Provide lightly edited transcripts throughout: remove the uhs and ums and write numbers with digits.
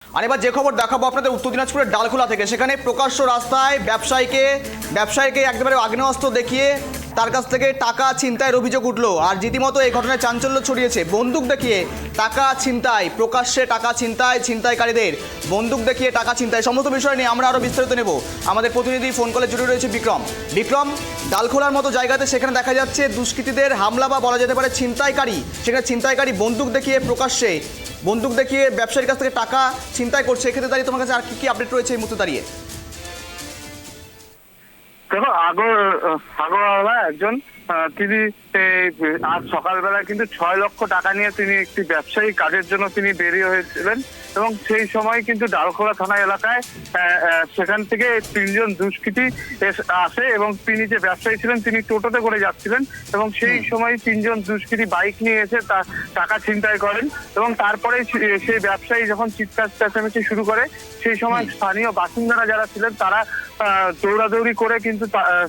আর এবার যে খবর দেখাবো আপনাদের উত্তর দিনাজপুরের ডালখোলা থেকে, সেখানে প্রকাশ্য রাস্তায় ব্যবসায়ীকে একেবারে আগ্নেয়াস্ত্র দেখিয়ে তার কাছ থেকে টাকা ছিনতাইয়ের অভিযোগ উঠলো। আর রীতিমতো এই ঘটনায় চাঞ্চল্য ছড়িয়েছে। বন্দুক দেখিয়ে টাকা ছিনতাই, প্রকাশ্যে টাকা ছিনতাইকারীদের বন্দুক দেখিয়ে টাকা ছিনতাই। সমস্ত বিষয় নিয়ে আমরা আরও বিস্তারিত নেব। আমাদের প্রতিনিধি ফোন কলে জুড়ে রয়েছে বিক্রম। ডালখোলার মতো জায়গাতে সেখানে দেখা যাচ্ছে দুষ্কৃতীদের হামলা বা বলা যেতে পারে ছিনতাইকারী, সেখানে ছিনতাইকারী বন্দুক দেখিয়ে প্রকাশ্যে বন্দুক দেখিয়ে ব্যবসায়ীর কাছ থেকে টাকা ছিনতাই করছে। এক্ষেত্রে দাঁড়িয়ে তোমার কাছে আর কি আপডেট রয়েছে এই মুহূর্তে দাঁড়িয়ে? দেখো, আগরওয়ালা একজন তিনি আজ সকালবেলা কিন্তু 6 লক্ষ টাকা নিয়ে তিনি একটি ব্যবসায়ী কাজের জন্য তিনি বেরিয়ে হয়েছিলেন এবং সেই সময় কিন্তু ডালখোলা থানা এলাকায় সেখান থেকে 3 জন দুষ্কৃতী আসে এবং তিনি যে ব্যবসায়ী ছিলেন তিনি টোটোতে করে যাচ্ছিলেন এবং সেই সময় 3 জন দুষ্কৃতী বাইক নিয়ে এসে তার টাকা ছিনতাই করেন এবং তারপরে সেই ব্যবসায়ী যখন চিৎকার চেঁচামেচি শুরু করে সেই সময় স্থানীয় বাসিন্দারা যারা ছিলেন তারা দৌড়াদৌড়ি করে কিন্তু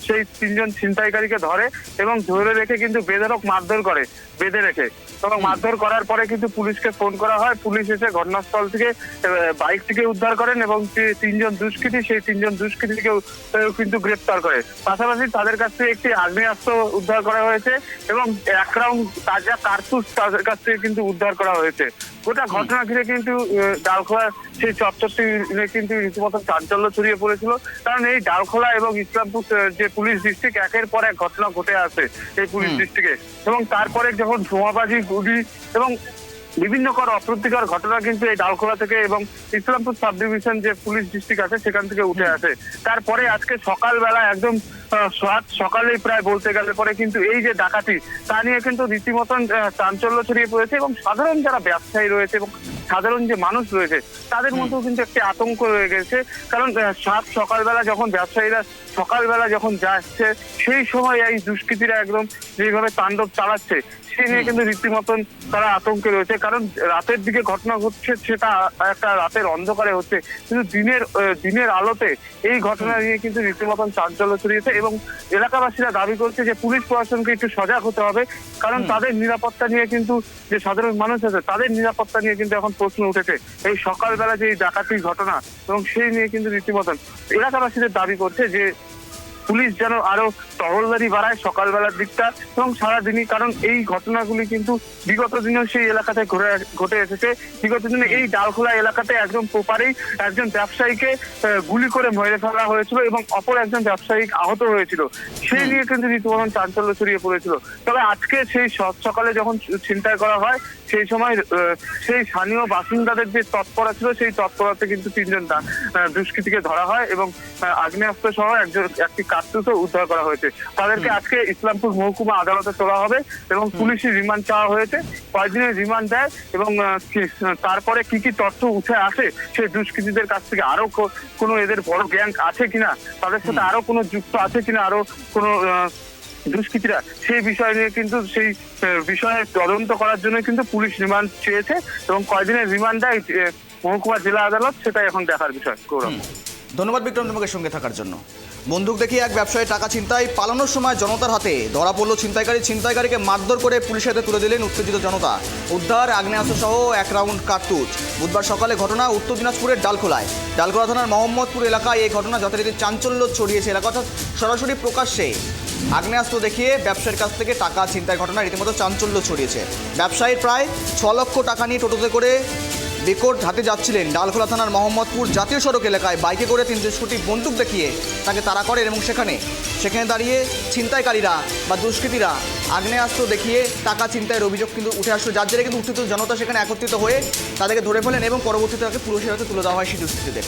সেই 3 জন ছিনতাইকারীকে ধরে এবং ধরে রেখে কিন্তু বেধড়ক মারধর করে, বেঁধে রেখে এবং মারধর করার পরে কিন্তু পুলিশকে ফোন করা হয়। পুলিশ এসে ঘটনাস্থল থেকে বাইকটিকে উদ্ধার করেন এবং 3 জন দুষ্কৃতী সেই 3 জন দুষ্কৃতীকেও কিন্তু গ্রেপ্তার করে। পাশাপাশি তাদের কাছ থেকে একটি আগ্নেয়াস্ত্র উদ্ধার করা হয়েছে এবং 1 রাউন্ড তাজা কার্তুজ তাদের কাছ থেকে কিন্তু উদ্ধার করা হয়েছে। গোটা ঘটনা ঘিরে কিন্তু ডালখোলা সেই চত্বরটি কিন্তু রীতিমতো চাঞ্চল্য ছড়িয়ে পড়েছিল, কারণ এই ডালখোলা এবং ইসলামপুর যে পুলিশ ডিস্ট্রিক্ট একের পর এক ঘটনা ঘটে আসে এই পুলিশ ডিস্ট্রিক্টে এবং তারপরে যখন ধোঁয়াবাজি, গুলি এবং বিভিন্ন অপ্রীতিকর ঘটনা কিন্তু এই ডালখোলা থেকে এবং ইসলামপুর সাব ডিভিশন যে পুলিশ ডিস্ট্রিক্ট আছে সেখান থেকে উঠে আসে। তারপরে আজকে সকালবেলা একদম সকালেই প্রায় বলতে গেলে পরে কিন্তু এই যে ডাকাতি তা নিয়ে কিন্তু রীতিমতন চাঞ্চল্য ছড়িয়ে পড়েছে এবং সাধারণ যারা ব্যবসায়ী রয়েছে এবং সাধারণ যে মানুষ রয়েছে তাদের মধ্যেও কিন্তু একটি আতঙ্ক রয়ে গেছে। কারণ সকালবেলা যখন ব্যবসায়ীরা সকালবেলা যখন যাচ্ছে সেই সময় এই দুষ্কৃতীরা একদম যেভাবে তাণ্ডব চালাচ্ছে সেই নিয়ে কিন্তু রীতিমতন তারা আতঙ্কে রয়েছে। কারণ রাতের দিকে ঘটনা ঘটছে সেটা একটা রাতের অন্ধকারে হচ্ছে, কিন্তু দিনের আলোতে এই ঘটনা নিয়ে কিন্তু রীতিমতন চাঞ্চল্য ছড়িয়েছে এবং এলাকাবাসীরা দাবি করছে যে পুলিশ প্রশাসনকে একটু সজাগ হতে হবে, কারণ তাদের নিরাপত্তা নিয়ে কিন্তু যে সাধারণ মানুষ আছে তাদের নিরাপত্তা নিয়ে কিন্তু এখন প্রশ্ন উঠেছে। এই সকালবেলা যে ডাকাতির ঘটনা এবং সেই নিয়ে কিন্তু রীতিমতন এলাকাবাসীদের দাবি করছে যে পুলিশ যেন আরো টহলদারি বাড়ায় সকালবেলার দিকটা এবং সারাদিনই, কারণ এই ঘটনাগুলি কিন্তু বিগত দিনেও সেই এলাকাতে ঘটে এসেছে। বিগত দিনে এই ডালখোলা এলাকাতে একদম প্রপারেই একজন ব্যবসায়ীকে গুলি করে মেরে ফেলা হয়েছিল এবং অপর একজন ব্যবসায়ী আহত হয়েছিল। সেই নিয়ে কিন্তু রীতিমতন চাঞ্চল্য ছড়িয়ে পড়েছিল। তবে আজকে সেই সকালে যখন ছিনতাই করা হয় সেই সময় সেই স্থানীয় বাসিন্দাদের যে তৎপরতা ছিল সেই তৎপরতাতে কিন্তু 3 জন দুষ্কৃতীকে ধরা হয় এবং আগ্নেয়াস্ত্র সহ একটি কার্তুজও উদ্ধার করা হয়েছে। তাদেরকে আজকে ইসলামপুর মহকুমা আদালতে তোলা হবে এবং পুলিশি রিমান্ড চাওয়া হয়েছে। কয়েকদিনের রিমান্ড দেয় এবং তারপরে কি কি তথ্য উঠে আসে সেই দুষ্কৃতীদের কাছ থেকে, আরো কোনো এদের বড় গ্যাং আছে কিনা, তাদের সাথে আরো কোনো যুক্ত আছে কিনা আরো কোনো দুষ্কৃতীরা, সেই বিষয় নিয়ে কিন্তু সেই বিষয়ে তদন্ত করার জন্য কিন্তু পুলিশ রিমান্ড চেয়েছে এবং কয়েকদিনের রিমান্ড দেয় মহকুমা জেলা আদালত, সেটাই এখন দেখার বিষয়। ধন্যবাদ বিক্রম তোমাকে সঙ্গে থাকার জন্য। বন্দুক দেখিয়ে এক ব্যবসায়ী টাকা ছিনতাই, পালানোর সময় জনতার হাতে ধরা পড়ল ছিনতাইকারীকে মারধর করে পুলিশের হাতে তুলে দিলেন উত্তেজিত জনতা। উদ্ধার আগ্নেয়াস্ত্র সহ 1 রাউন্ড কার্তুজ। বুধবার সকালে ঘটনা উত্তর দিনাজপুরের ডালখোলা থানার মোহাম্মদপুর এলাকায় এই ঘটনা যথারীতি চাঞ্চল্য ছড়িয়েছে। এলাকা সরাসরি প্রকাশ্যে আগ্নেয়াস্ত্র দেখিয়ে ব্যবসায়ীর কাছ থেকে টাকা ছিনতাই ঘটনা রীতিমতো চাঞ্চল্য ছড়িয়েছে। ব্যবসায়ীর প্রায় 6 লক্ষ টাকা নিয়ে টোটোতে করে বেকর হাতে যাচ্ছিলেন। ডালখোলা থানার মোহাম্মদপুর জাতীয় সড়ক এলাকায় বাইকে করে 3 দুষ্কৃতী বন্দুক দেখিয়ে তাকে তাড়া করেন এবং সেখানে দাঁড়িয়ে ছিনতাইকারীরা বা দুষ্কৃতীরা আগ্নেয়াস্ত্র দেখিয়ে টাকা ছিনতাইয়ের অভিযোগ কিন্তু উঠে আসলো, যার জেরে কিন্তু উত্তেজিত জনতা সেখানে একত্রিত হয়ে তাদেরকে ধরে ফেলেন এবং পরবর্তীতে তাকে পুলিশের হাতে তুলে দেওয়া হয় সেই দুষ্কৃতীদের।